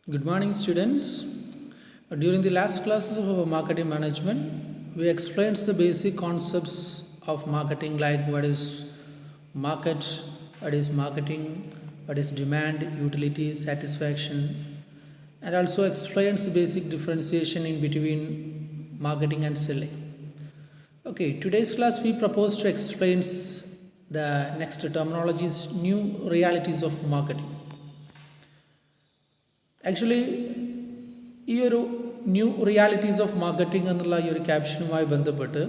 Good morning, students. During the last classes of our marketing management, we explained the basic concepts of marketing, like what is market, what is marketing, what is demand, utility, satisfaction, and also explains the basic differentiation in between marketing and selling. Okay, today's class we propose to explain the next terminologies, new realities of marketing. Actually ഈ ഒരു new realities of marketing എന്നുള്ള ഈ ഒരു ക്യാപ്ഷനുമായി ബന്ധപ്പെട്ട്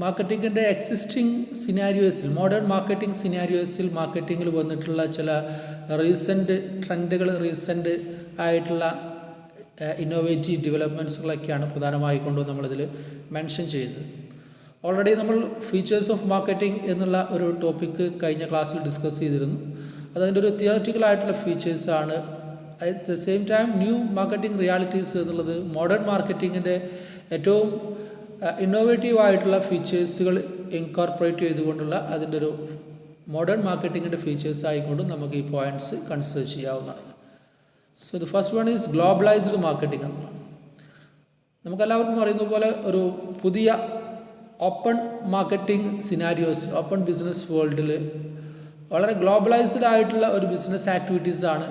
മാർക്കറ്റിങ്ങിൻ്റെ existing സിനാരിയോസിൽ, modern marketing സിനാരിയോസിൽ മാർക്കറ്റിങ്ങിൽ വന്നിട്ടുള്ള ചില recent ട്രെൻഡുകൾ, recent ആയിട്ടുള്ള ഇന്നോവേറ്റീവ് ഡെവലപ്മെൻറ്റ്സുകളൊക്കെയാണ് പ്രധാനമായി കൊണ്ട് നമ്മളിതിൽ മെൻഷൻ ചെയ്യുന്നത്. ഓൾറെഡി നമ്മൾ ഫീച്ചേഴ്സ് ഓഫ് മാർക്കറ്റിംഗ് എന്നുള്ള ഒരു ടോപ്പിക്ക് കഴിഞ്ഞ ക്ലാസ്സിൽ ഡിസ്കസ് ചെയ്തിരുന്നു. അതതിൻ്റെ ഒരു തിയററ്റിക്കലായിട്ടുള്ള ഫീച്ചേഴ്സാണ്. At the same time new marketing realities എന്നുള്ളത് മോഡേൺ മാർക്കറ്റിങ്ങിൻ്റെ ഏറ്റവും ഇന്നോവേറ്റീവ് ആയിട്ടുള്ള ഫീച്ചേഴ്സുകൾ ഇൻകോർപ്പറേറ്റ് ചെയ്തുകൊണ്ടുള്ള അതിൻ്റെ ഒരു മോഡേൺ മാർക്കറ്റിങ്ങിൻ്റെ ഫീച്ചേഴ്സ് ആയിക്കൊണ്ടും നമുക്ക് ഈ പോയിൻറ്റ്സ് കൺസിഡർ ചെയ്യാവുന്നതാണ്. So the first one is globalised marketing എന്നുള്ളതാണ്. നമുക്കെല്ലാവർക്കും അറിയുന്ന പോലെ ഒരു പുതിയ open marketing scenarios, open business വേൾഡിൽ വളരെ ഗ്ലോബലൈസ്ഡ് ആയിട്ടുള്ള ഒരു ബിസിനസ് ആക്ടിവിറ്റീസാണ്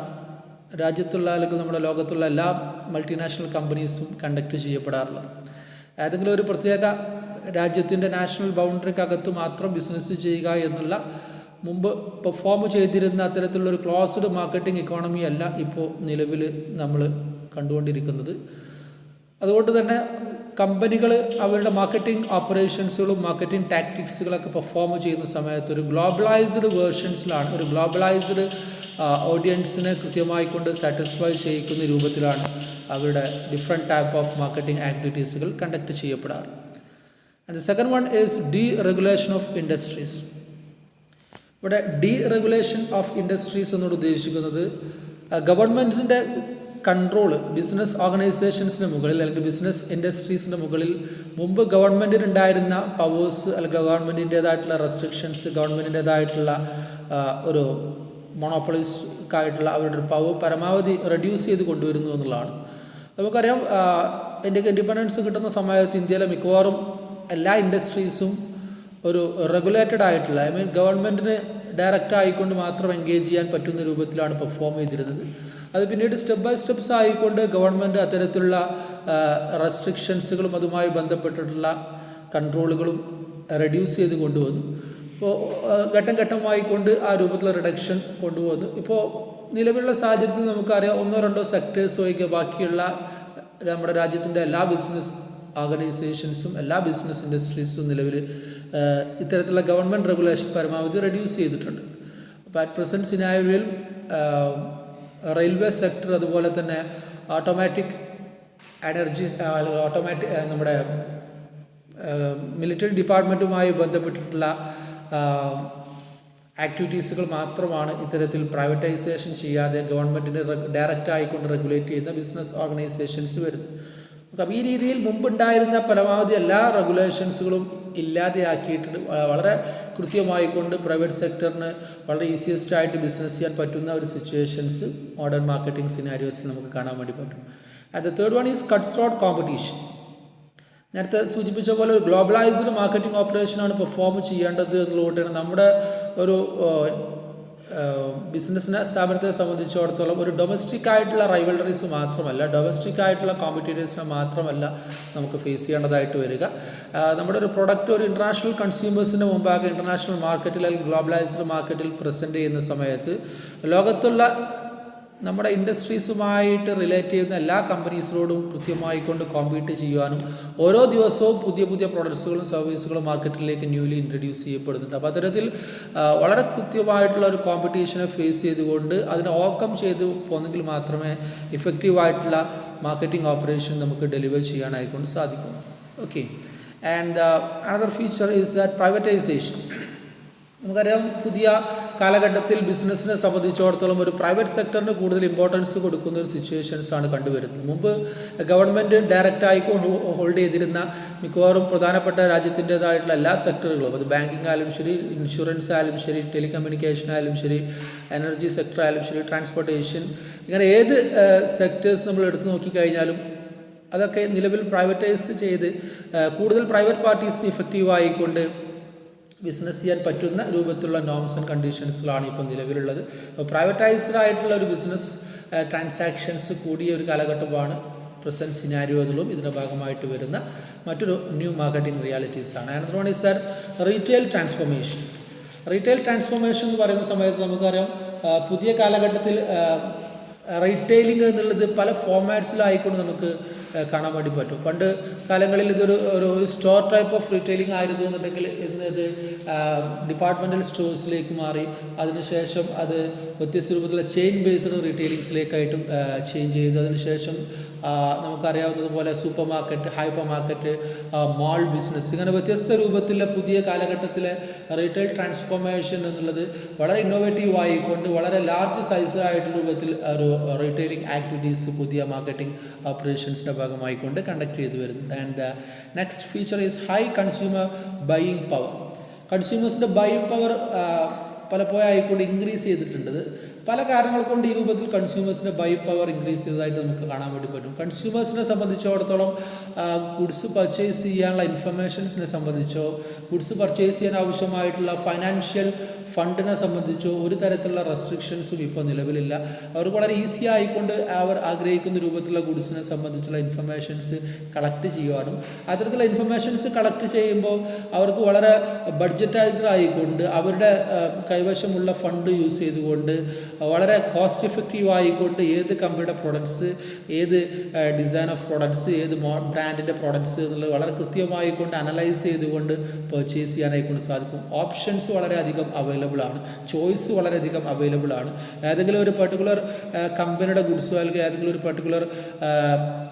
രാജ്യത്തുള്ള അല്ലെങ്കിൽ നമ്മുടെ ലോകത്തുള്ള എല്ലാ മൾട്ടിനാഷണൽ കമ്പനീസും കണ്ടക്ട് ചെയ്യപ്പെടാറുള്ളത്. ഏതെങ്കിലും ഒരു പ്രത്യേക രാജ്യത്തിൻ്റെ നാഷണൽ ബൗണ്ടറിക്കകത്ത് മാത്രം ബിസിനസ് ചെയ്യുക എന്നുള്ള മുമ്പ് പെർഫോം ചെയ്തിരുന്ന അത്തരത്തിലുള്ളൊരു ക്ലോസ്ഡ് മാർക്കറ്റിംഗ് ഇക്കോണമി അല്ല ഇപ്പോൾ നിലവിൽ നമ്മൾ കണ്ടുകൊണ്ടിരിക്കുന്നത്. അതുകൊണ്ട് തന്നെ കമ്പനികൾ അവരുടെ മാർക്കറ്റിംഗ് ഓപ്പറേഷൻസുകളും മാർക്കറ്റിംഗ് ടാക്ടിക്സുകളൊക്കെ പെർഫോം ചെയ്യുന്ന സമയത്ത് ഒരു ഗ്ലോബലൈസ്ഡ് വേർഷൻസിലാണ്, ഒരു ഗ്ലോബലൈസ്ഡ് ഓഡിയൻസിനെ കൃത്യമായി കൊണ്ട് സാറ്റിസ്ഫൈ ചെയ്യിക്കുന്ന രൂപത്തിലാണ് അവരുടെ ഡിഫറെൻറ്റ് ടൈപ്പ് ഓഫ് മാർക്കറ്റിംഗ് ആക്ടിവിറ്റീസുകൾ കണ്ടക്ട് ചെയ്യപ്പെടാറ്. And the second one is deregulation of industries. ഇവിടെ ഡീറെഗുലേഷൻ ഓഫ് ഇൻഡസ്ട്രീസ് എന്നോട് ഉദ്ദേശിക്കുന്നത് ഗവൺമെൻറ്റിൻ്റെ കൺട്രോള് ബിസിനസ് ഓർഗനൈസേഷൻസിന് മുകളിൽ അല്ലെങ്കിൽ ബിസിനസ് ഇൻഡസ്ട്രീസിൻ്റെ മുകളിൽ മുമ്പ് ഗവൺമെൻറ്റിനുണ്ടായിരുന്ന പവേഴ്സ് അല്ലെങ്കിൽ ഗവൺമെൻറ്റിൻ്റേതായിട്ടുള്ള റെസ്ട്രിക്ഷൻസ്, ഗവൺമെൻറ്റിൻ്റേതായിട്ടുള്ള ഒരു മോണോപ്പൊളീസ്ക്കായിട്ടുള്ള അവരുടെ പവർ പരമാവധി റെഡ്യൂസ് ചെയ്ത് കൊണ്ടുവരുന്നു എന്നുള്ളതാണ്. നമുക്കറിയാം, ഇന്ത്യക്ക് ഇൻഡിപെൻഡൻസ് കിട്ടുന്ന സമയത്ത് ഇന്ത്യയിലെ മിക്കവാറും എല്ലാ ഇൻഡസ്ട്രീസും ഒരു റെഗുലേറ്റഡ് ആയിട്ടുള്ള, ഐ മീൻ ഗവൺമെൻറ്റിന് ഡയറക്റ്റ് ആയിക്കൊണ്ട് മാത്രം എൻഗേജ് ചെയ്യാൻ പറ്റുന്ന രൂപത്തിലാണ് പെർഫോം ചെയ്തിരുന്നത്. അത് പിന്നീട് സ്റ്റെപ്പ് ബൈ സ്റ്റെപ്സ് ആയിക്കൊണ്ട് ഗവൺമെൻറ് അത്തരത്തിലുള്ള റെസ്ട്രിക്ഷൻസുകളും അതുമായി ബന്ധപ്പെട്ടിട്ടുള്ള കൺട്രോളുകളും റെഡ്യൂസ് ചെയ്ത് കൊണ്ടുവന്നു. ഇപ്പോൾ ഘട്ടം ഘട്ടമായിക്കൊണ്ട് ആ രൂപത്തിലുള്ള റിഡക്ഷൻ കൊണ്ടുപോകുന്നു. ഇപ്പോൾ നിലവിലുള്ള സാഹചര്യത്തിൽ നമുക്കറിയാം, ഒന്നോ രണ്ടോ സെക്ടേഴ്സ് ഒഴികെ ബാക്കിയുള്ള നമ്മുടെ രാജ്യത്തിൻ്റെ എല്ലാ ബിസിനസ് ഓർഗനൈസേഷൻസും എല്ലാ ബിസിനസ് ഇൻഡസ്ട്രീസും നിലവിൽ ഇത്തരത്തിലുള്ള ഗവൺമെൻറ് റെഗുലേഷൻ പരമാവധി റെഡ്യൂസ് ചെയ്തിട്ടുണ്ട്. അപ്പോൾ അറ്റ് പ്രസൻറ്റ് സിനാരിയോയിൽ റെയിൽവേ സെക്ടർ, അതുപോലെ തന്നെ ഓട്ടോമാറ്റിക് എനർജി, നമ്മുടെ മിലിറ്ററി ഡിപ്പാർട്ട്മെൻറ്റുമായി ബന്ധപ്പെട്ടിട്ടുള്ള ആക്ടിവിറ്റീസുകൾ മാത്രമാണ് ഇത്തരത്തിൽ പ്രൈവറ്റൈസേഷൻ ചെയ്യാതെ ഗവൺമെൻറ്റിന് ഡയറക്റ്റ് ആയിക്കൊണ്ട് റെഗുലേറ്റ് ചെയ്യുന്ന ബിസിനസ് ഓർഗനൈസേഷൻസ് വരുന്നത്. അപ്പം ഈ രീതിയിൽ മുമ്പുണ്ടായിരുന്ന പരമാവധി എല്ലാ റെഗുലേഷൻസുകളും ഇല്ലാതെയാക്കിയിട്ട് വളരെ കൃത്യമായിക്കൊണ്ട് പ്രൈവറ്റ് സെക്ടറിന് വളരെ ഈസിയസ്റ്റ് ആയിട്ട് ബിസിനസ് ചെയ്യാൻ പറ്റുന്ന ഒരു സിറ്റുവേഷൻസ് മോഡേൺ മാർക്കറ്റിംഗ് സിനാരിയോസിൽ നമുക്ക് കാണാൻ വേണ്ടി പറ്റും. And the third one is cut throat competition. നേരത്തെ സൂചിപ്പിച്ച പോലെ ഒരു ഗ്ലോബലൈസ്ഡ് മാർക്കറ്റിംഗ് ഓപ്പറേഷനാണ് പെർഫോം ചെയ്യേണ്ടത് എന്നുള്ളതുകൊണ്ടാണ് നമ്മുടെ ഒരു ബിസിനസ്സിനെ സ്ഥാപനത്തെ സംബന്ധിച്ചിടത്തോളം ഒരു ഡൊമസ്റ്റിക് ആയിട്ടുള്ള റൈവലറീസ് മാത്രമല്ല, ഡൊമസ്റ്റിക് ആയിട്ടുള്ള കോമ്പറ്റീറ്റേഴ്സിനെ മാത്രമല്ല നമുക്ക് ഫേസ് ചെയ്യേണ്ടതായിട്ട് വരിക. നമ്മുടെ ഒരു പ്രൊഡക്റ്റ് ഒരു ഇൻ്റർനാഷണൽ കൺസ്യൂമേഴ്സിൻ്റെ മുമ്പാകെ ഇൻ്റർനാഷണൽ മാർക്കറ്റിൽ അല്ലെങ്കിൽ ഗ്ലോബലൈസ്ഡ് മാർക്കറ്റിൽ പ്രസൻറ്റ് ചെയ്യുന്ന സമയത്ത് ലോകത്തുള്ള നമ്മുടെ ഇൻഡസ്ട്രീസുമായിട്ട് റിലേറ്റ് ചെയ്യുന്ന എല്ലാ കമ്പനീസിനോടും കൃത്യമായി കൊണ്ട് കോമ്പീറ്റ് ചെയ്യുവാനും ഓരോ ദിവസവും പുതിയ പുതിയ പ്രൊഡക്ട്സുകളും സർവീസുകളും മാർക്കറ്റിലേക്ക് ന്യൂലി ഇൻട്രൊഡ്യൂസ് ചെയ്യപ്പെടുന്നുണ്ട്. അപ്പോൾ അത്തരത്തിൽ വളരെ കൃത്യമായിട്ടുള്ള ഒരു കോമ്പറ്റീഷനെ ഫേസ് ചെയ്തുകൊണ്ട് അതിനെ ഓവർകം ചെയ്ത് പോകുന്നെങ്കിൽ മാത്രമേ ഇഫക്റ്റീവായിട്ടുള്ള മാർക്കറ്റിംഗ് ഓപ്പറേഷൻ നമുക്ക് ഡെലിവർ ചെയ്യാനായിക്കൊണ്ട് സാധിക്കും. Okay, and another feature is that privatisation. നമുക്കറിയാം, പുതിയ കാലഘട്ടത്തിൽ ബിസിനസ്സിനെ സംബന്ധിച്ചിടത്തോളം ഒരു പ്രൈവറ്റ് സെക്ടറിന് കൂടുതൽ ഇമ്പോർട്ടൻസ് കൊടുക്കുന്ന ഒരു സിറ്റുവേഷൻസാണ് കണ്ടുവരുന്നത്. മുമ്പ് ഗവൺമെൻറ് ഡയറക്റ്റായി ഹോൾഡ് ചെയ്തിരുന്ന മിക്കവാറും പ്രധാനപ്പെട്ട രാജ്യത്തിൻ്റേതായിട്ടുള്ള എല്ലാ സെക്ടറുകളും, അത് ബാങ്കിങ് ആയാലും ശരി, ഇൻഷുറൻസ് ആയാലും ശരി, ടെലികമ്മ്യൂണിക്കേഷൻ ആയാലും ശരി, എനർജി സെക്ടർ ആയാലും ശരി, ട്രാൻസ്പോർട്ടേഷൻ, ഇങ്ങനെ ഏത് സെക്ടേഴ്സ് നമ്മൾ എടുത്തു നോക്കിക്കഴിഞ്ഞാലും അതൊക്കെ നിലവിൽ പ്രൈവറ്റൈസ് ചെയ്ത് കൂടുതൽ പ്രൈവറ്റ് പാർട്ടീസിന് ഇഫക്റ്റീവ് ആയിക്കൊണ്ട് ബിസിനസ് ചെയ്യാൻ പറ്റുന്ന രൂപത്തിലുള്ള നോംസ് ആൻഡ് കണ്ടീഷൻസിലാണ് ഇപ്പോൾ നിലവിലുള്ളത്. പ്രൈവറ്റൈസ്ഡ് ആയിട്ടുള്ള ഒരു ബിസിനസ് ട്രാൻസാക്ഷൻസ് കൂടിയ ഒരു കാലഘട്ടമാണ് പ്രസൻറ്റ് സിനാരിയോയിലും ഇതിൻ്റെ ഭാഗമായിട്ട് വരുന്ന മറ്റൊരു ന്യൂ മാർക്കറ്റിംഗ് റിയാലിറ്റീസാണ്. And one is that retail transformation. Retail transformation എന്ന് പറയുന്ന സമയത്ത് നമുക്കറിയാം പുതിയ കാലഘട്ടത്തിൽ റീറ്റെയിലിംഗ് എന്നുള്ളത് പല ഫോമാറ്റ്സിലായിക്കൊണ്ട് നമുക്ക് കാണാൻ വേണ്ടി പറ്റും. പണ്ട് കാലങ്ങളിൽ ഇതൊരു ഒരു സ്റ്റോർ ടൈപ്പ് ഓഫ് റീറ്റെയിലിംഗ് ആയിരുന്നു എന്നുണ്ടെങ്കിൽ ഇന്ന് ഇത് ഡിപ്പാർട്ട്മെൻറ്റൽ സ്റ്റോഴ്സിലേക്ക് മാറി. അതിനുശേഷം അത് വ്യത്യസ്ത രൂപത്തിലുള്ള ചെയിൻ ബേസ്ഡ് റീറ്റെയിലിങ്സിലേക്കായിട്ടും ചേഞ്ച് ചെയ്തു. അതിനുശേഷം നമുക്കറിയാവുന്നതുപോലെ super market, hyper market, mall business, ഇങ്ങനെ വ്യത്യസ്ത രൂപത്തിലുള്ള പുതിയ കാലഘട്ടത്തിലെ റീറ്റെയിൽ ട്രാൻസ്ഫോർമേഷൻ എന്നുള്ളത് വളരെ ഇന്നോവേറ്റീവ് ആയിക്കൊണ്ട് വളരെ ലാർജ് സൈസ് ആയിട്ടുള്ള രൂപത്തിൽ ഒരു റീറ്റെയിലിംഗ് ആക്ടിവിറ്റീസ് പുതിയ മാർക്കറ്റിംഗ് ഓപ്പറേഷൻസിൻ്റെ ഭാഗമായിക്കൊണ്ട് കണ്ടക്ട് ചെയ്തു വരുന്നുണ്ട്. And the next feature is high consumer buying power. കൺസ്യൂമേഴ്സിൻ്റെ ബൈയിങ് പവർ പലപ്പോഴും ആയിക്കൊണ്ട് ഇൻക്രീസ് ചെയ്തിട്ടുണ്ട്. പല കാരണങ്ങൾ കൊണ്ട് ഈ രൂപത്തിൽ കൺസ്യൂമേഴ്സിൻ്റെ ബൈ പവർ ഇൻക്രീസ് ചെയ്തതായിട്ട് നമുക്ക് കാണാൻ വേണ്ടി പറ്റും. കൺസ്യൂമേഴ്സിനെ സംബന്ധിച്ചിടത്തോളം ഗുഡ്സ് പർച്ചേസ് ചെയ്യാനുള്ള ഇൻഫർമേഷൻസിനെ സംബന്ധിച്ചോ ഗുഡ്സ് പർച്ചേസ് ചെയ്യാൻ ആവശ്യമായിട്ടുള്ള ഫൈനാൻഷ്യൽ ഫണ്ടിനെ സംബന്ധിച്ചോ ഒരു തരത്തിലുള്ള റെസ്ട്രിക്ഷൻസും ഇപ്പോൾ നിലവിലില്ല. അവർക്ക് വളരെ ഈസി ആയിക്കൊണ്ട് അവർ ആഗ്രഹിക്കുന്ന രൂപത്തിലുള്ള ഗുഡ്സിനെ സംബന്ധിച്ചുള്ള ഇൻഫർമേഷൻസ് കളക്ട് ചെയ്യുവാനും അത്തരത്തിലുള്ള ഇൻഫർമേഷൻസ് കളക്ട് ചെയ്യുമ്പോൾ അവർക്ക് വളരെ ബഡ്ജറ്റൈസ്ഡ് ആയിക്കൊണ്ട് അവരുടെ കൈവശമുള്ള ഫണ്ട് യൂസ് ചെയ്തുകൊണ്ട് വളരെ കോസ്റ്റ് എഫക്റ്റീവ് ആയിക്കൊണ്ട് ഏത് കമ്പനിയുടെ പ്രൊഡക്ട്സ്, ഏത് ഡിസൈൻ ഓഫ് പ്രൊഡക്ട്സ്, ഏത് ബ്രാൻഡിൻ്റെ പ്രൊഡക്ട്സ് എന്നുള്ളത് വളരെ കൃത്യമായിക്കൊണ്ട് അനലൈസ് ചെയ്തുകൊണ്ട് പർച്ചേസ് ചെയ്യാനായിക്കൊണ്ട് സാധിക്കും. ഓപ്ഷൻസ് വളരെയധികം അവൈലബിൾ ആണ്, ചോയ്സ് വളരെയധികം അവൈലബിൾ ആണ്. ഏതെങ്കിലും ഒരു പെർട്ടിക്കുലർ കമ്പനിയുടെ ഗുഡ്സോ അല്ലെങ്കിൽ ഏതെങ്കിലും ഒരു പെർട്ടിക്കുലർ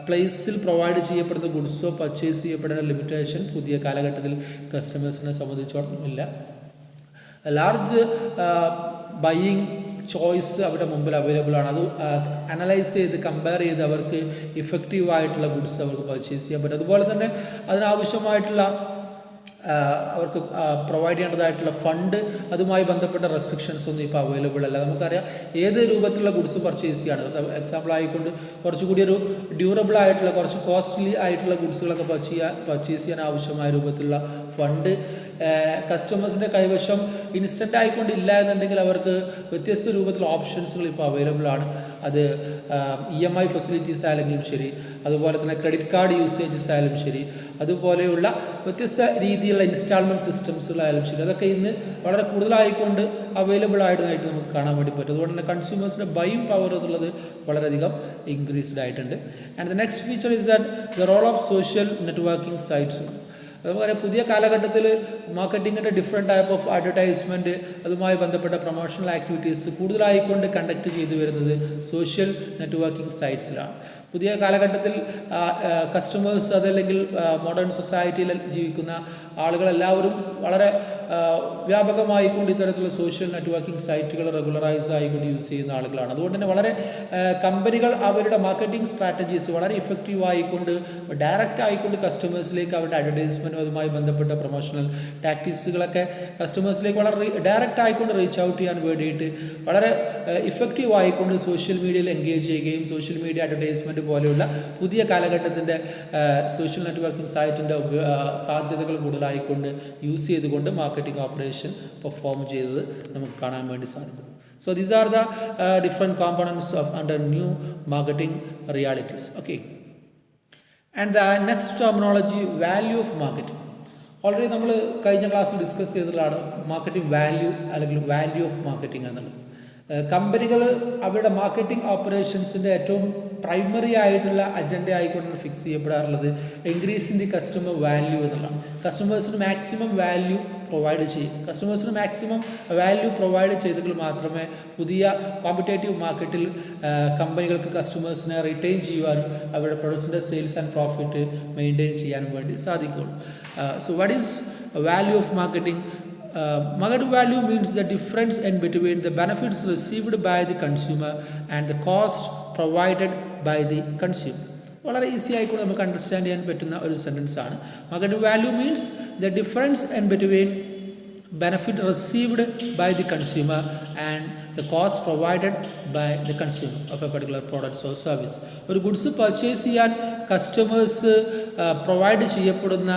പ്ലേസിൽ പ്രൊവൈഡ് ചെയ്യപ്പെടുന്ന ഗുഡ്സോ പർച്ചേസ് ചെയ്യപ്പെടുന്ന ലിമിറ്റേഷൻ പുതിയ കാലഘട്ടത്തിൽ കസ്റ്റമേഴ്സിനെ സംബന്ധിച്ചിടത്തോളം ഇല്ല. ലാർജ് ബൈയിങ് ചോയ്സ് അവരുടെ മുമ്പിൽ അവൈലബിൾ ആണ്. അത് അനലൈസ് ചെയ്ത് കമ്പയർ ചെയ്ത് അവർക്ക് ഇഫക്റ്റീവ് ആയിട്ടുള്ള ഗുഡ്സ് അവർക്ക് പർച്ചേസ് ചെയ്യാൻ പറ്റും. അതുപോലെ തന്നെ അതിനാവശ്യമായിട്ടുള്ള അവർക്ക് പ്രൊവൈഡ് ചെയ്യേണ്ടതായിട്ടുള്ള ഫണ്ട്, അതുമായി ബന്ധപ്പെട്ട റെസ്ട്രിക്ഷൻസ് ഒന്നും ഇപ്പോൾ അവൈലബിൾ അല്ല. നമുക്കറിയാം ഏത് രൂപത്തിലുള്ള ഗുഡ്സ് പർച്ചേസ് ചെയ്യാണ്. എക്സാമ്പിൾ ആയിക്കൊണ്ട് കുറച്ചുകൂടി ഒരു ഡ്യൂറബിൾ ആയിട്ടുള്ള കുറച്ച് കോസ്റ്റ്ലി ആയിട്ടുള്ള ഗുഡ്സുകളൊക്കെ പർച്ചേസ് ചെയ്യാൻ ആവശ്യമായ രൂപത്തിലുള്ള ഫണ്ട് കസ്റ്റമേഴ്സിൻ്റെ കൈവശം ഇൻസ്റ്റൻ്റ് ആയിക്കൊണ്ടില്ല എന്നുണ്ടെങ്കിൽ അവർക്ക് വ്യത്യസ്ത രൂപത്തിലുള്ള ഓപ്ഷൻസുകൾ ഇപ്പോൾ അവൈലബിൾ ആണ്. അത് EMI ഫെസിലിറ്റീസ് ആയാലും ശരി, അതുപോലെ തന്നെ ക്രെഡിറ്റ് കാർഡ് യൂസേജസ് ആയാലും ശരി, അതുപോലെയുള്ള വ്യത്യസ്ത രീതിയിലുള്ള ഇൻസ്റ്റാൾമെൻറ്റ് സിസ്റ്റംസുകളായാലും ശരി, അതൊക്കെ ഇന്ന് വളരെ കൂടുതലായിക്കൊണ്ട് അവൈലബിൾ ആയതായിട്ട് നമുക്ക് കാണാൻ വേണ്ടി പറ്റും. അതുകൊണ്ട് തന്നെ കൺസ്യൂമേഴ്സിൻ്റെ ബൈയിങ് പവർ എന്നുള്ളത് വളരെയധികം ഇൻക്രീസ്ഡ് ആയിട്ടുണ്ട്. And the next feature is that the role of social networking sites. അതുപോലെ പുതിയ കാലഘട്ടത്തിൽ മാർക്കറ്റിങ്ങിൻ്റെ ഡിഫറെൻറ്റ് ടൈപ്പ് ഓഫ് അഡ്വർടൈസ്മെൻറ്റ്, അതുമായി ബന്ധപ്പെട്ട പ്രൊമോഷണൽ ആക്ടിവിറ്റീസ് കൂടുതലായിക്കൊണ്ട് കണ്ടക്ട് ചെയ്തു വരുന്നത് സോഷ്യൽ നെറ്റ്വർക്കിംഗ് സൈറ്റ്സിലാണ്. പുതിയ കാലഘട്ടത്തിൽ കസ്റ്റമേഴ്സ് അതല്ലെങ്കിൽ മോഡേൺ സൊസൈറ്റിയിൽ ജീവിക്കുന്ന ആളുകളെല്ലാവരും വളരെ വ്യാപകമായിക്കൊണ്ട് ഇത്തരത്തിലുള്ള സോഷ്യൽ നെറ്റ്വർക്കിംഗ് സൈറ്റുകൾ റെഗുലറൈസ് ആയിക്കൊണ്ട് യൂസ് ചെയ്യുന്ന ആളുകളാണ്. അതുകൊണ്ട് തന്നെ വളരെ കമ്പനികൾ അവരുടെ മാർക്കറ്റിംഗ് സ്ട്രാറ്റജീസ് വളരെ ഇഫക്റ്റീവ് ആയിക്കൊണ്ട് ഡയറക്റ്റ് ആയിക്കൊണ്ട് കസ്റ്റമേഴ്സിലേക്ക് അവരുടെ അഡ്വർടൈസ്മെൻറ്റും അതുമായി ബന്ധപ്പെട്ട പ്രൊമോഷണൽ ടാക്ടിക്സുകളൊക്കെ കസ്റ്റമേഴ്സിലേക്ക് വളരെ ഡയറക്റ്റ് ആയിക്കൊണ്ട് റീച്ച് ഔട്ട് ചെയ്യാൻ വേണ്ടിയിട്ട് വളരെ ഇഫക്റ്റീവ് ആയിക്കൊണ്ട് സോഷ്യൽ മീഡിയയിൽ എൻഗേജ് ചെയ്യുകയും സോഷ്യൽ മീഡിയ അഡ്വർടൈസ്മെൻറ്റ് പോലെയുള്ള പുതിയ കാലഘട്ടത്തിൻ്റെ സോഷ്യൽ നെറ്റ്വർക്കിംഗ് സൈറ്റിൻ്റെ സാധ്യതകൾ കൂടുതലായിക്കൊണ്ട് യൂസ് ചെയ്തുകൊണ്ട് മാർക്കറ്റിംഗ് ഓപ്പറേഷൻ പെർഫോം ചെയ്തത് നമുക്ക് കാണാൻ വേണ്ടി സാധിക്കും. So these are the different components of under new marketing realities. Okay. And the next terminology, value of marketing. Already നമ്മൾ കഴിഞ്ഞ ക്ലാസ്സിൽ ഡിസ്കസ് ചെയ്തതാണ് മാർക്കറ്റിംഗ് വാല്യൂ അല്ലെങ്കിൽ വാല്യൂ ഓഫ് മാർക്കറ്റിംഗ് എന്നുള്ളത്. കമ്പനികൾ അവരുടെ മാർക്കറ്റിംഗ് ഓപ്പറേഷൻസിൻ്റെ ഏറ്റവും പ്രൈമറി ആയിട്ടുള്ള അജണ്ട ആയിക്കൊണ്ടാണ് ഫിക്സ് ചെയ്യപ്പെടാറുള്ളത് increase in the customer value എന്നുള്ളതാണ്. കസ്റ്റമേഴ്സിന് മാക്സിമം വാല്യൂ പ്രൊവൈഡ് ചെയ്യും. കസ്റ്റമേഴ്സിന് മാക്സിമം വാല്യൂ പ്രൊവൈഡ് ചെയ്തെങ്കിൽ മാത്രമേ പുതിയ കോമ്പറ്റേറ്റീവ് മാർക്കറ്റിൽ കമ്പനികൾക്ക് കസ്റ്റമേഴ്സിനെ റിറ്റെയിൻ ചെയ്യുവാനും അവരുടെ പ്രൊഡക്ട്സിൻ്റെ സെയിൽസ് ആൻഡ് പ്രോഫിറ്റ് മെയിൻറ്റെയിൻ ചെയ്യാനും വേണ്ടി സാധിക്കുകയുള്ളൂ. So what is value of marketing? Market value means the difference in between the benefits received by the consumer and the cost provided by the consumer. വളരെ easy ആയിക്കൂടെ നമുക്ക് understand ചെയ്യാൻ പറ്റുന്ന ഒരു sentence ആണ്. Market value means the difference in between benefit received by the consumer and the cost provided by the consumer of a particular product or service. ഒരു goods purchase ചെയ്യാൻ customers provide ചെയ്യപ്പെടുന്ന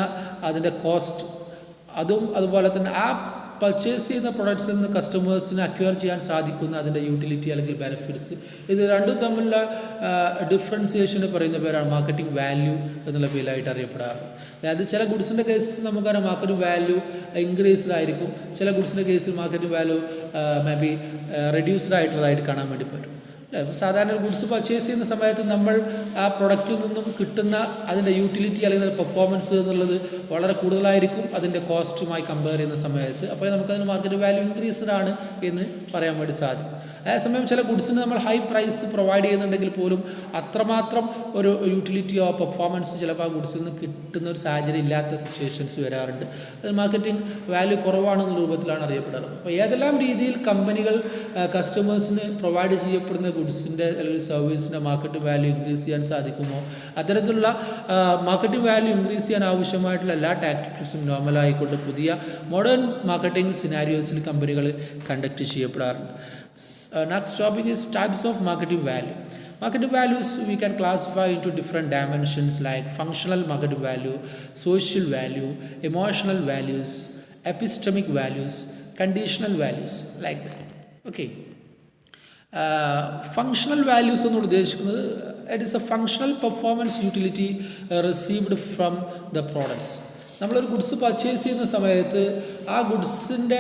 അതിൻ്റെ cost, അതുപോലെ തന്നെ ആ purchase ചെയ്യുന്ന പ്രൊഡക്ട്സിൽ നിന്ന് കസ്റ്റമേഴ്സിന് അക്വയർ ചെയ്യാൻ സാധിക്കുന്ന അതിൻ്റെ യൂട്ടിലിറ്റി അല്ലെങ്കിൽ ബെനിഫിറ്റ്സ്, ഇത് രണ്ടും തമ്മിലുള്ള ഡിഫറൻസിയേഷന് പറയുന്ന പേരാണ് മാർക്കറ്റിംഗ് വാല്യൂ എന്നുള്ള പേരായിട്ട് അറിയപ്പെടാറ്. അതായത് ചില ഗുഡ്സിൻ്റെ കേസിൽ നമുക്കറിയാം മാർക്കറ്റിംഗ് വാല്യൂ ഇൻക്രീസ്ഡ് ആയിരിക്കും, ചില ഗുഡ്സിൻ്റെ കേസിൽ marketing value may be reduced ആയിട്ടുള്ളതായിട്ട് കാണാൻ വേണ്ടി പറ്റും. സാധാരണ ഒരു ഗുഡ്സ് പർച്ചേസ് ചെയ്യുന്ന സമയത്ത് നമ്മൾ ആ പ്രൊഡക്റ്റിൽ നിന്നും കിട്ടുന്ന അതിൻ്റെ യൂട്ടിലിറ്റി അല്ലെങ്കിൽ പെർഫോമൻസ് എന്നുള്ളത് വളരെ കൂടുതലായിരിക്കും അതിൻ്റെ കോസ്റ്റുമായി കമ്പയർ ചെയ്യുന്ന സമയത്ത്. അപ്പോൾ നമുക്കതിന് മാർക്കറ്റ് വാല്യൂ ഇൻക്രീസ്ഡ് ആണ് എന്ന് പറയാൻ വേണ്ടി സാധിക്കും. അതേസമയം ചില ഗുഡ്സിന് നമ്മൾ ഹൈ പ്രൈസ് പ്രൊവൈഡ് ചെയ്യുന്നുണ്ടെങ്കിൽ പോലും അത്രമാത്രം ഒരു യൂട്ടിലിറ്റിയോ പെർഫോമൻസ് ചിലപ്പോൾ ആ ഗുഡ്സിൽ നിന്ന് കിട്ടുന്ന ഒരു സാഹചര്യം ഇല്ലാത്ത സിറ്റുവേഷൻസ് വരാറുണ്ട്. അത് മാർക്കറ്റിംഗ് വാല്യൂ കുറവാണെന്ന രൂപത്തിലാണ് അറിയപ്പെടാറ്. അപ്പോൾ ഏതെല്ലാം രീതിയിൽ കമ്പനികൾ കസ്റ്റമേഴ്സിന് പ്രൊവൈഡ് ചെയ്യപ്പെടുന്ന ഗുഡ്സിൻ്റെ അല്ലെങ്കിൽ സർവീസിൻ്റെ മാർക്കറ്റ് വാല്യൂ ഇൻക്രീസ് ചെയ്യാൻ സാധിക്കുമോ, അത്തരത്തിലുള്ള മാർക്കറ്റ് വാല്യൂ ഇൻക്രീസ് ചെയ്യാൻ ആവശ്യമായിട്ടുള്ള എല്ലാ ടാക്ടിക്സും നോർമലായിക്കൊണ്ട് പുതിയ മോഡേൺ മാർക്കറ്റിംഗ് സിനാരിയോസിൽ കമ്പനികൾ conduct ചെയ്യപ്പെടാറുണ്ട്. Next topic is types of marketing value. Marketing values we can classify into different dimensions like functional marketing value, social value, emotional values, epistemic values, conditional values, like that. Okay. Functional values എന്ന് ഉദ്ദേശിക്കുന്നത് it is a functional performance utility received from the products. നമ്മളൊരു goods purchase ചെയ്യുന്ന സമയത്ത് ആ ഗുഡ്സിൻ്റെ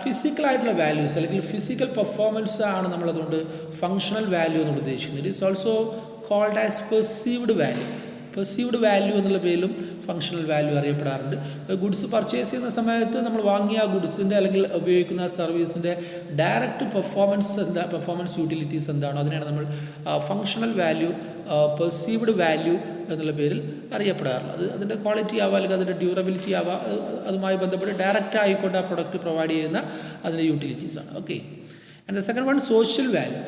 ഫിസിക്കലായിട്ടുള്ള values അല്ലെങ്കിൽ physical performance ആണ് നമ്മളതുകൊണ്ട് ഫങ്ഷണൽ വാല്യൂ എന്ന് ഉദ്ദേശിക്കുന്നത്. It is also called as perceived value. Perceived value എന്നുള്ള പേരിലും ഫങ്ഷണൽ വാല്യൂ അറിയപ്പെടാറുണ്ട്. ഗുഡ്സ് പർച്ചേസ് ചെയ്യുന്ന സമയത്ത് നമ്മൾ വാങ്ങിയ ആ ഗുഡ്സിൻ്റെ അല്ലെങ്കിൽ ഉപയോഗിക്കുന്ന സർവീസിൻ്റെ ഡയറക്റ്റ് പെർഫോമൻസ് യൂട്ടിലിറ്റീസ് എന്താണോ അതിനാണ് നമ്മൾ ഫങ്ഷണൽ വാല്യൂ, പെർസീവ്ഡ് വാല്യൂ എന്നുള്ള പേരിൽ അറിയപ്പെടാറുള്ളത്. അത് അതിൻ്റെ ക്വാളിറ്റി ആവാം അല്ലെങ്കിൽ അതിൻ്റെ ഡ്യൂറബിലിറ്റി ആവാം, അതുമായി ബന്ധപ്പെട്ട് ഡയറക്റ്റ് ആയിക്കൊണ്ട് ആ പ്രൊഡക്റ്റ് പ്രൊവൈഡ് ചെയ്യുന്ന അതിൻ്റെ യൂട്ടിലിറ്റീസാണ്. Okay. And the second one social value.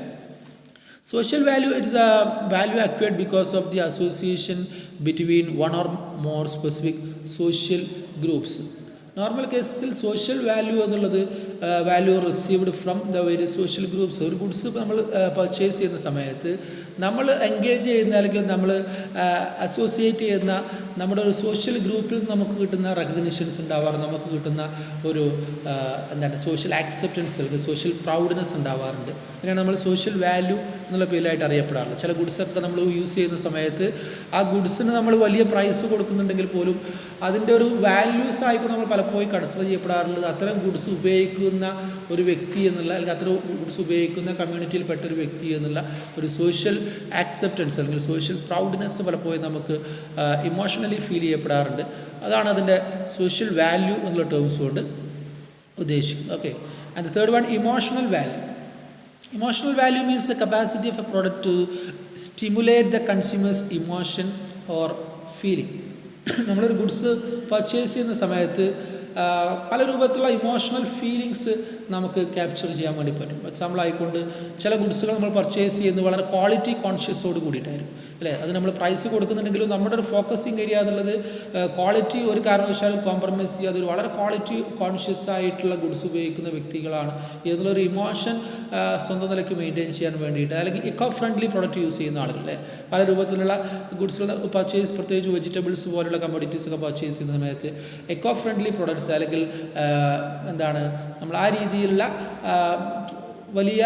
Social value is a value acquired because of the association between one or more specific social groups. Normal കേസിൽ സോഷ്യൽ വാല്യൂ എന്നുള്ളത് value received from the various social groups. ഒരു goods നമ്മൾ purchase ചെയ്യുന്ന സമയത്ത് നമ്മൾ engage ചെയ്യുന്ന അല്ലെങ്കിൽ നമ്മൾ അസോസിയേറ്റ് ചെയ്യുന്ന നമ്മുടെ ഒരു സോഷ്യൽ ഗ്രൂപ്പിൽ നമുക്ക് കിട്ടുന്ന റെക്കഗ്നിഷൻസ് ഉണ്ടാവാറുണ്ട്, നമുക്ക് കിട്ടുന്ന ഒരു സോഷ്യൽ ആക്സെപ്റ്റൻസ് അല്ലെങ്കിൽ സോഷ്യൽ പ്രൗഡ്നെസ് ഉണ്ടാവാറുണ്ട്. അതിനാണ് നമ്മൾ സോഷ്യൽ വാല്യൂ എന്നുള്ള പേരിലായിട്ട് അറിയപ്പെടാറുള്ളത്. ചില ഗുഡ്സൊക്കെ നമ്മൾ യൂസ് ചെയ്യുന്ന സമയത്ത് ആ ഗുഡ്സിന് നമ്മൾ വലിയ പ്രൈസ് കൊടുക്കുന്നുണ്ടെങ്കിൽ പോലും അതിൻ്റെ ഒരു വാല്യൂസ് ആയിക്കൊണ്ട് നമ്മൾ പലപ്പോഴും കൺസിഡർ ചെയ്യപ്പെടാറുള്ളത് അത്തരം ഗുഡ്സ് ഉപയോഗിക്കുന്ന ഒരു വ്യക്തി എന്നുള്ള അല്ലെങ്കിൽ അത്തരം ഗുഡ്സ് ഉപയോഗിക്കുന്ന കമ്മ്യൂണിറ്റിയിൽപ്പെട്ട ഒരു വ്യക്തി എന്നുള്ള ഒരു സോഷ്യൽ ആക്സെപ്റ്റൻസ് അല്ലെങ്കിൽ സോഷ്യൽ പ്രൗഡ്നെസ് പലപ്പോഴും നമുക്ക് ഇമോഷണലി ഫീൽ ചെയ്യപ്പെടാറുണ്ട്. അതാണ് അതിൻ്റെ സോഷ്യൽ വാല്യൂ എന്നുള്ള ടേംസ് കൊണ്ട് ഉദ്ദേശിക്കുന്നത്. Okay. And the third one emotional value. Emotional value means the capacity of a product to stimulate the consumer's emotion or feeling. നമ്മളൊരു goods purchase ചെയ്യുന്ന സമയത്ത് പല രൂപത്തിലുള്ള ഇമോഷണൽ ഫീലിങ്സ് നമുക്ക് ക്യാപ്ചർ ചെയ്യാൻ വേണ്ടി പറ്റും. എക്സാമ്പിൾ ആയിക്കൊണ്ട് ചില ഗുഡ്സുകൾ നമ്മൾ പർച്ചേസ് ചെയ്യുന്നത് വളരെ ക്വാളിറ്റി കോൺഷ്യസോട് കൂടിയിട്ടായിരിക്കും അല്ലേ. അത് നമ്മൾ പ്രൈസ് കൊടുക്കുന്നുണ്ടെങ്കിലും നമ്മുടെ ഒരു ഫോക്കസിങ് ഏരിയ എന്നുള്ളത് ക്വാളിറ്റി ഒരു കാരണവശാലും കോംപ്രമൈസ് ചെയ്യാതെ ഒരു വളരെ ക്വാളിറ്റി കോൺഷ്യസ് ആയിട്ടുള്ള ഗുഡ്സ് ഉപയോഗിക്കുന്ന വ്യക്തികളാണ്. ഇതിലൊരു ഇമോഷൻ സ്വന്തം നിലയ്ക്ക് മെയിൻറ്റെയിൻ ചെയ്യാൻ വേണ്ടിയിട്ട് അല്ലെങ്കിൽ ഇക്കോ ഫ്രണ്ട്ലി പ്രൊഡക്റ്റ് യൂസ് ചെയ്യുന്ന ആളുകളല്ലേ. പല രൂപത്തിലുള്ള ഗുഡ്സുകൾ പർച്ചേസ്, പ്രത്യേകിച്ച് വെജിറ്റബിൾസ് പോലുള്ള കമ്മോഡിറ്റീസ് ഒക്കെ പർച്ചേസ് ചെയ്യുന്ന സമയത്ത് എക്കോ ഫ്രണ്ട്ലി പ്രൊഡക്ട്സ് അല്ലെങ്കിൽ നമ്മൾ ആ രീതിയിലുള്ള വലിയ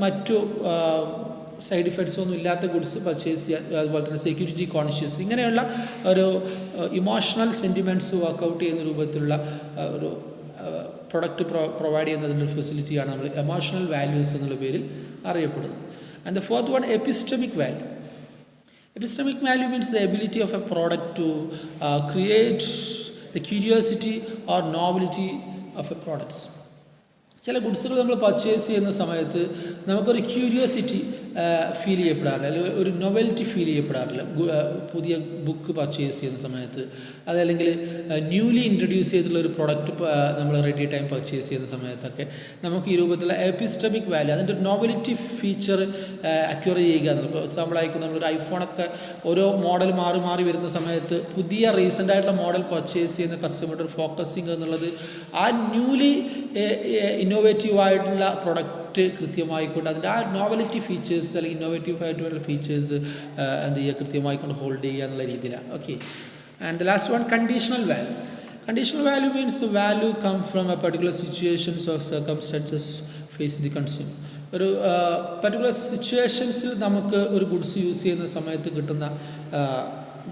മറ്റു സൈഡ് ഇഫക്ട്സ് ഒന്നും ഇല്ലാത്ത ഗുഡ്സ് പർച്ചേസ് ചെയ്യാൻ, അതുപോലെ തന്നെ സെക്യൂരിറ്റി കോൺഷ്യസ്, ഇങ്ങനെയുള്ള ഒരു ഇമോഷണൽ സെൻറ്റിമെൻറ്റ്സ് വർക്കൗട്ട് ചെയ്യുന്ന രൂപത്തിലുള്ള ഒരു പ്രൊഡക്റ്റ് പ്രൊവൈഡ് ചെയ്യുന്നതിൻ്റെ ഫെസിലിറ്റിയാണ് നമ്മൾ എമോഷണൽ വാല്യൂസ് എന്നുള്ള പേരിൽ അറിയപ്പെടുന്നത്. And the fourth one epistemic value. Epistemic value means the ability of a product to create the curiosity or novelty of a products. ചില ഗുഡ്സുകൾ നമ്മൾ പർച്ചേസ് ചെയ്യുന്ന സമയത്ത് നമുക്കൊരു ക്യൂരിയോസിറ്റി ഫീൽ ചെയ്യപ്പെടാറില്ല, അല്ലെങ്കിൽ ഒരു നൊവൽറ്റി ഫീൽ ചെയ്യപ്പെടാറില്ല പുതിയ ബുക്ക് പർച്ചേസ് ചെയ്യുന്ന സമയത്ത്. അതല്ലെങ്കിൽ ന്യൂലി ഇൻട്രൊഡ്യൂസ് ചെയ്തിട്ടുള്ള ഒരു പ്രൊഡക്റ്റ് നമ്മൾ റെഡി ടൈം പർച്ചേസ് ചെയ്യുന്ന സമയത്തൊക്കെ നമുക്ക് ഈ രൂപത്തിലുള്ള എപ്പിസ്റ്റമിക് വാല്യൂ, അതിൻ്റെ ഒരു നോവലിറ്റി ഫീച്ചർ അക്വയർ ചെയ്യുക എന്നുള്ളത്. ഫോർ എക്സാമ്പിൾ ആയിക്കൊണ്ട് നമ്മളൊരു ഐഫോണൊക്കെ ഓരോ മോഡൽ മാറി മാറി വരുന്ന സമയത്ത് പുതിയ റീസെൻ്റ് ആയിട്ടുള്ള മോഡൽ പർച്ചേസ് ചെയ്യുന്ന കസ്റ്റമറുടെ ഫോക്കസിങ് എന്നുള്ളത് ആ ന്യൂലി ഇന്നോവേറ്റീവ് ആയിട്ടുള്ള പ്രൊഡക്റ്റ് കൃത്യമായിക്കൊണ്ട് അതിൻ്റെ ആ നോവലിറ്റി ഫീച്ചേഴ്സ് അല്ലെങ്കിൽ ഇന്നോവേറ്റീവ് ആയിട്ടുള്ള ഫീച്ചേഴ്സ് എന്ത് ചെയ്യുക, കൃത്യമായിക്കൊണ്ട് ഹോൾഡ് ചെയ്യുക എന്നുള്ള രീതിയിലാണ്. Okay. And the last one, conditional value. Conditional value means the value come from a particular situations or circumstances facing the consumer. ഒരു പർട്ടിക്കുലർ സിറ്റുവേഷൻസിൽ നമുക്ക് ഒരു ഗുഡ്സ് യൂസ് ചെയ്യുന്ന സമയത്ത് കിട്ടുന്ന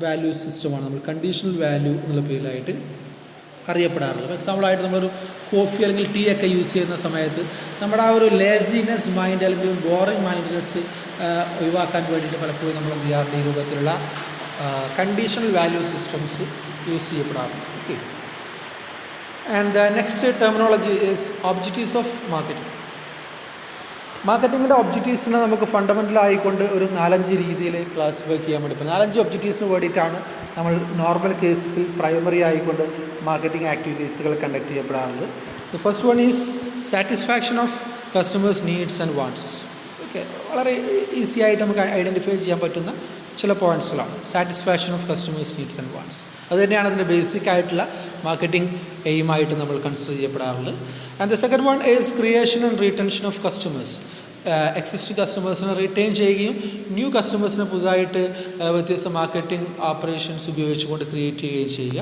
വാല്യൂ സിസ്റ്റമാണ് നമ്മൾ കണ്ടീഷണൽ വാല്യൂ എന്നുള്ള പേരിലായിട്ട് അറിയപ്പെടാറുള്ളത്. ഫോർ എക്സാമ്പിളായിട്ട് നമ്മളൊരു കോഫി അല്ലെങ്കിൽ ടീ ഒക്കെ യൂസ് ചെയ്യുന്ന സമയത്ത് നമ്മുടെ ആ ഒരു ലേസിനെസ് മൈൻഡ് അല്ലെങ്കിൽ ബോറിംഗ് മൈൻഡ്നെസ് ഒഴിവാക്കാൻ വേണ്ടിയിട്ട് പലപ്പോഴും നമ്മൾ എന്ത് ചെയ്യാറുണ്ട്, ഈ രൂപത്തിലുള്ള കണ്ടീഷണൽ വാല്യൂ സിസ്റ്റംസ് യൂസ് ചെയ്യപ്പെടാറുണ്ട്. Okay. And the next terminology is objectives of marketing. മാർക്കറ്റിങ്ങിൻ്റെ ഒബ്ജക്റ്റീവ്സിനെ നമുക്ക് ഫണ്ടമെൻ്റൽ ആയിക്കൊണ്ട് ഒരു 4-5 രീതിയിൽ ക്ലാസിഫൈ ചെയ്യാൻ വേണ്ടി പറ്റും. 4-5 ഒബ്ജക്റ്റീവ്സിന് വേണ്ടിയിട്ടാണ് നമ്മൾ നോർമൽ കേസസിൽ പ്രൈമറി ആയിക്കൊണ്ട് മാർക്കറ്റിംഗ് ആക്ടിവിറ്റീസുകൾ കണ്ടക്ട് ചെയ്യപ്പെടാറുള്ളത്. The first one is satisfaction of customers needs and wants. Okay, വളരെ ഈസി ആയിട്ട് നമുക്ക് ഐഡൻറ്റിഫൈ ചെയ്യാൻ പറ്റുന്ന ചില പോയിൻറ്റ്സിലാണ് satisfaction of customers needs and wants. അത് തന്നെയാണ് അതിൻ്റെ ബേസിക് ആയിട്ടുള്ള മാർക്കറ്റിംഗ് എയിമായിട്ട് നമ്മൾ കൺസിഡർ ചെയ്യപ്പെടാറുള്ളത്. And the second one is creation and retention of customers. Existing കസ്റ്റമേഴ്സിനെ റിറ്റെയിൻ ചെയ്യുകയും ന്യൂ കസ്റ്റമേഴ്സിനെ പുതുതായിട്ട് വ്യത്യസ്ത മാർക്കറ്റിംഗ് ഓപ്പറേഷൻസ് ഉപയോഗിച്ചുകൊണ്ട് ക്രിയേറ്റ് ചെയ്യുകയും ചെയ്യുക.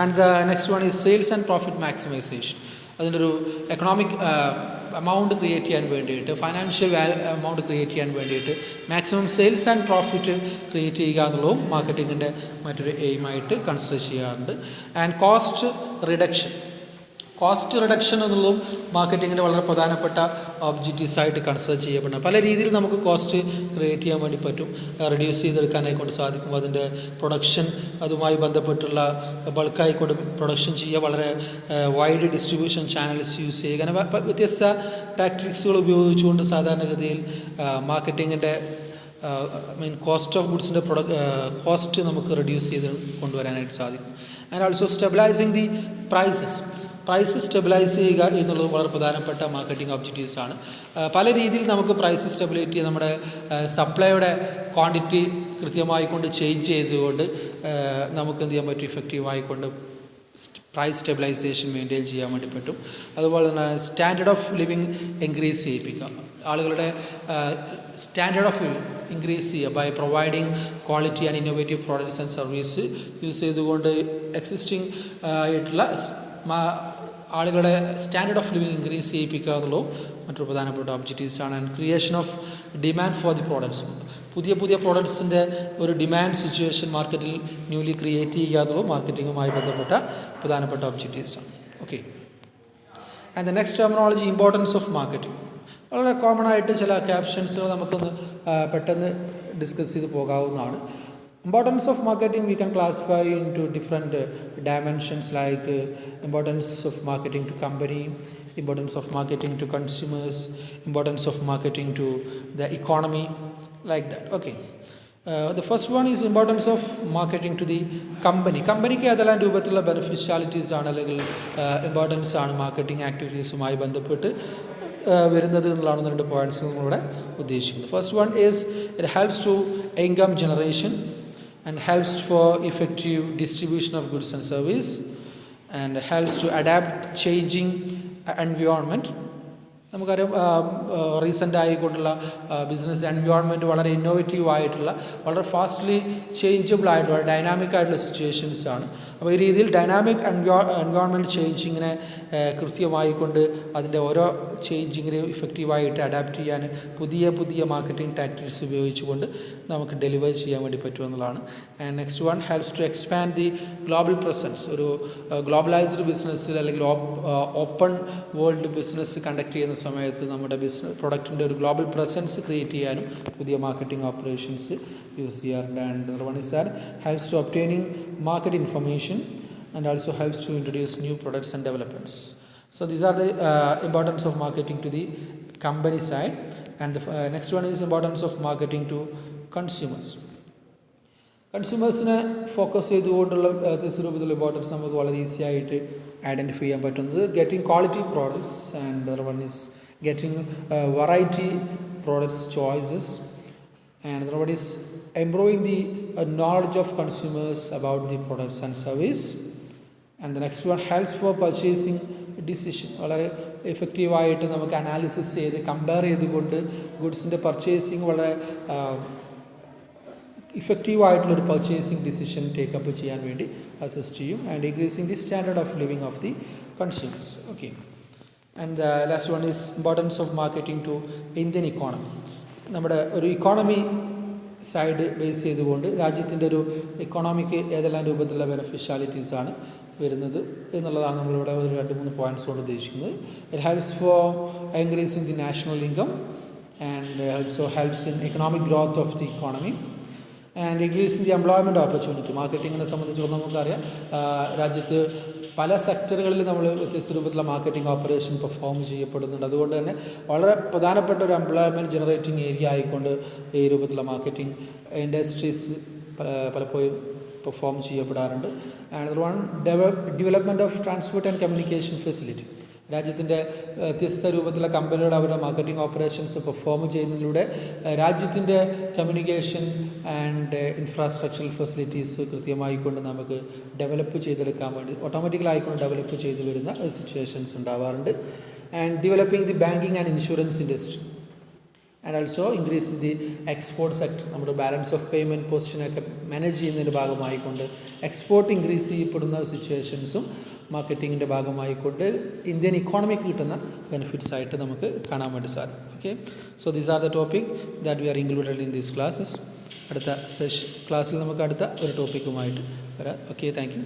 And the next one is sales and profit maximisation. അതിൻ്റെ ഒരു എക്കണോമിക് എമൗണ്ട് ക്രിയേറ്റ് ചെയ്യാൻ വേണ്ടിയിട്ട്, ഫൈനാൻഷ്യൽ എമൗണ്ട് ക്രിയേറ്റ് ചെയ്യാൻ വേണ്ടിയിട്ട് maximum sales and profit create ചെയ്യുക എന്നുള്ളതും മാർക്കറ്റിങ്ങിൻ്റെ മറ്റൊരു എയിമായിട്ട് കൺസിഡർ ചെയ്യാറുണ്ട്. ആൻഡ് കോസ്റ്റ് റിഡക്ഷൻ എന്നുള്ളതും മാർക്കറ്റിങ്ങിൻ്റെ വളരെ പ്രധാനപ്പെട്ട ഒബ്ജക്റ്റീവ്സ് ആയിട്ട് കൺസിഡർ ചെയ്യപ്പെടുന്നത്. പല രീതിയിൽ നമുക്ക് കോസ്റ്റ് ക്രിയേറ്റ് ചെയ്യാൻ വേണ്ടി പറ്റും, റിഡ്യൂസ് ചെയ്തെടുക്കാനായിക്കൊണ്ട് സാധിക്കും. അതിൻ്റെ പ്രൊഡക്ഷൻ, അതുമായി ബന്ധപ്പെട്ടുള്ള ബൾക്കായിക്കൊണ്ട് പ്രൊഡക്ഷൻ ചെയ്യുക, വളരെ വൈഡ് ഡിസ്ട്രിബ്യൂഷൻ ചാനൽസ് യൂസ് ചെയ്യുക, അങ്ങനെ വ്യത്യസ്ത ടാക്ടിക്സുകൾ ഉപയോഗിച്ചുകൊണ്ട് സാധാരണഗതിയിൽ മാർക്കറ്റിങ്ങിൻ്റെ കോസ്റ്റ് ഓഫ് ഗുഡ്സിൻ്റെ കോസ്റ്റ് നമുക്ക് റിഡ്യൂസ് ചെയ്ത് കൊണ്ടുവരാനായിട്ട് സാധിക്കും. And also stabilising the price stabilise ചെയ്യുക എന്നുള്ളത് വളരെ പ്രധാനപ്പെട്ട മാർക്കറ്റിംഗ് ഒബ്ജക്റ്റീവ്സ് ആണ്. പല രീതിയിൽ നമുക്ക് പ്രൈസ് സ്റ്റെബിലിറ്റി, നമ്മുടെ സപ്ലൈയുടെ ക്വാണ്ടിറ്റി കൃത്യമായിക്കൊണ്ട് ചേഞ്ച് ചെയ്തുകൊണ്ട് നമുക്ക് എന്ത് ചെയ്യാൻ പറ്റും, ഇഫക്റ്റീവ് ആയിക്കൊണ്ട് പ്രൈസ് സ്റ്റെബിലൈസേഷൻ മെയിൻറ്റെയിൻ ചെയ്യാൻ വേണ്ടി പറ്റും. അതുപോലെ തന്നെ സ്റ്റാൻഡേർഡ് ഓഫ് ലിവിങ് ഇൻക്രീസ് ചെയ്യിപ്പിക്കുക, ആളുകളുടെ സ്റ്റാൻഡേർഡ് ഓഫ് ഇൻക്രീസ് ചെയ്യുക by providing quality and innovative products and service use ചെയ്തുകൊണ്ട് എക്സിസ്റ്റിംഗ് ആയിട്ടുള്ള ആളുകളുടെ സ്റ്റാൻഡേർഡ് ഓഫ് ലിവിങ് ഇൻക്രീസ് ചെയ്യിപ്പിക്കുക എന്നുള്ളതും മറ്റൊരു പ്രധാനപ്പെട്ട ഒബ്ജക്റ്റീവ്സാണ്. And creation of demand for the products. പുതിയ പ്രോഡക്ട്സിൻ്റെ ഒരു ഡിമാൻഡ് സിറ്റുവേഷൻ മാർക്കറ്റിൽ ന്യൂലി ക്രിയേറ്റ് ചെയ്യുക എന്നുള്ളതും മാർക്കറ്റിങ്ങുമായി ബന്ധപ്പെട്ട പ്രധാനപ്പെട്ട ഒബ്ജക്റ്റീവ്സാണ്. Okay. And the next terminology, importance of marketing. വളരെ കോമൺ ആയിട്ട് ചില ക്യാപ്ഷൻസുകൾ നമുക്കൊന്ന് പെട്ടെന്ന് ഡിസ്കസ് ചെയ്ത് പോകാവുന്നതാണ്. Importance of marketing we can classify into different dimensions like importance of marketing to company, importance of marketing to consumers, importance of marketing to the economy, like that. Okay. The first one is importance of marketing to the company. കമ്പനിക്ക് ഏതെല്ലാം രൂപത്തിലുള്ള ബെനിഫിഷ്യാലിറ്റീസ് ആണ് അല്ലെങ്കിൽ importance ആണ് marketing ആക്ടിവിറ്റീസുമായി ബന്ധപ്പെട്ട് വരുന്നത് എന്നുള്ളതാണ് 2 points നമ്മളിവിടെ ഉദ്ദേശിക്കുന്നത്. First one is it helps to income generation and helps for effective distribution of goods and service and helps to adapt changing environment. നമുക്കറിയാം റീസെൻ്റ് ആയിക്കൊണ്ടുള്ള ബിസിനസ് എൻവയോൺമെൻറ്റ് വളരെ ഇന്നോവേറ്റീവ് ആയിട്ടുള്ള, വളരെ ഫാസ്റ്റ്ലി ചേഞ്ചബിൾ ആയിട്ടുള്ള, ഡൈനാമിക് ആയിട്ടുള്ള situations ആണ്. അപ്പോൾ ഈ രീതിയിൽ ഡൈനാമിക് എൻവയോൺമെൻറ്റ് ചേഞ്ചിങ്ങിനെ കൃത്യമായിക്കൊണ്ട് അതിൻ്റെ ഓരോ ചേഞ്ചിങ്ങിനെ ഇഫക്റ്റീവായിട്ട് അഡാപ്റ്റ് ചെയ്യാൻ പുതിയ മാർക്കറ്റിംഗ് ടാക്ടിക്സ് ഉപയോഗിച്ചുകൊണ്ട് നമുക്ക് ഡെലിവർ ചെയ്യാൻ വേണ്ടി പറ്റുമെന്നുള്ളതാണ്. And next one helps to expand the global presence. ഒരു ഗ്ലോബലൈസ്ഡ് ബിസിനസ്സിൽ അല്ലെങ്കിൽ ഓപ്പൺ വേൾഡ് ബിസിനസ് കണ്ടക്ട് ചെയ്യുന്ന സമയത്ത് നമ്മുടെ പ്രൊഡക്റ്റിൻ്റെ ഒരു ഗ്ലോബൽ പ്രസൻസ് ക്രിയേറ്റ് ചെയ്യാനും പുതിയ മാർക്കറ്റിംഗ് ഓപ്പറേഷൻസ് യൂസ് ചെയ്യാറുണ്ട്. And another one is that helps to obtaining market information and also helps to introduce new products and developments. So these are the importance of marketing to the company side. And the next one is importance of marketing to consumers. കൺസ്യൂമേഴ്സിനെ focus ചെയ്തുകൊണ്ടുള്ള രൂപത്തിലുള്ള importance നമുക്ക് വളരെ easy ആയിട്ട് identify ചെയ്യാൻ പറ്റുന്നത് getting quality products and there one is getting variety products choices and there one is improving the knowledge of consumers about the products and service. And the next one helps for purchasing decision. വളരെ എഫക്റ്റീവായിട്ട് നമുക്ക് analysis ചെയ്ത് compare ചെയ്തുകൊണ്ട് ഗുഡ്സിൻ്റെ purchasing വളരെ ഇഫക്റ്റീവായിട്ടുള്ളൊരു purchasing decision take up ചെയ്യാൻ വേണ്ടി assist ചെയ്യും and increasing the standard of living of the consumers. Okay. And the last one is importance of marketing to Indian economy. നമ്മുടെ ഒരു ഇക്കോണമി സൈഡ് ബേസ് ചെയ്തുകൊണ്ട് രാജ്യത്തിൻ്റെ ഒരു ഇക്കോണമിക്ക് ഏതെല്ലാം രൂപത്തിലുള്ള ബെനഫിഷ്യാലിറ്റീസാണ് വരുന്നത് എന്നുള്ളതാണ് നമ്മളിവിടെ ഒരു 2-3 പോയിൻറ്റ്സ് കൊണ്ട് ഉദ്ദേശിക്കുന്നത്. It helps for increasing the national income and also helps in economic growth of the economy and increasing the employment opportunity. മാർക്കറ്റിങ്ങിനെ സംബന്ധിച്ചിടത്തോളം നമുക്കറിയാം രാജ്യത്ത് പല സെക്ടറുകളിൽ നമ്മൾ വ്യത്യസ്ത രൂപത്തിലുള്ള മാർക്കറ്റിംഗ് ഓപ്പറേഷൻ പെർഫോം ചെയ്യപ്പെടുന്നുണ്ട്. അതുകൊണ്ട് തന്നെ വളരെ പ്രധാനപ്പെട്ട ഒരു എംപ്ലോയ്മെൻറ്റ് ജനറേറ്റിംഗ് ഏരിയ ആയിക്കൊണ്ട് ഈ രൂപത്തിലുള്ള മാർക്കറ്റിംഗ് ഇൻഡസ്ട്രീസ് പലപ്പോഴും perform ചെയ്യപ്പെടാറുണ്ട്. And one development of transport and communication facility. രാജ്യത്തിൻ്റെ വ്യത്യസ്ത രൂപത്തിലുള്ള കമ്പനികളുടെ അവരുടെ മാർക്കറ്റിംഗ് ഓപ്പറേഷൻസ് പെർഫോം ചെയ്യുന്നതിലൂടെ രാജ്യത്തിൻ്റെ കമ്മ്യൂണിക്കേഷൻ ആൻഡ് ഇൻഫ്രാസ്ട്രക്ചറൽ ഫെസിലിറ്റീസ് കൃത്യമായി കൊണ്ട് നമുക്ക് ഡെവലപ്പ് ചെയ്തെടുക്കാൻ വേണ്ടി ഓട്ടോമാറ്റിക്കലായിക്കൊണ്ട് ഡെവലപ്പ് ചെയ്തു വരുന്ന സിറ്റുവേഷൻസ് ഉണ്ടാവാറുണ്ട്. And developing the banking and insurance industry and also increasing the export sector. നമ്മുടെ ബാലൻസ് ഓഫ് പേയ്മെൻറ്റ് പൊസിഷനൊക്കെ മാനേജ് ചെയ്യുന്നതിൻ്റെ ഭാഗമായിക്കൊണ്ട് എക്സ്പോർട്ട് ഇൻക്രീസ് ചെയ്യപ്പെടുന്ന സിറ്റുവേഷൻസും മാർക്കറ്റിങ്ങിൻ്റെ ഭാഗമായിക്കൊണ്ട് ഇന്ത്യൻ ഇക്കോണമിക്ക് കിട്ടുന്ന ബെനിഫിറ്റ്സ് ആയിട്ട് നമുക്ക് കാണാൻ വേണ്ടി സാധിക്കും. Okay. So these are the topic that we are included in these classes. അടുത്ത ക്ലാസ്സിൽ നമുക്ക് അടുത്ത ഒരു ടോപ്പിക്കുമായിട്ട് വരാം. Okay, thank you.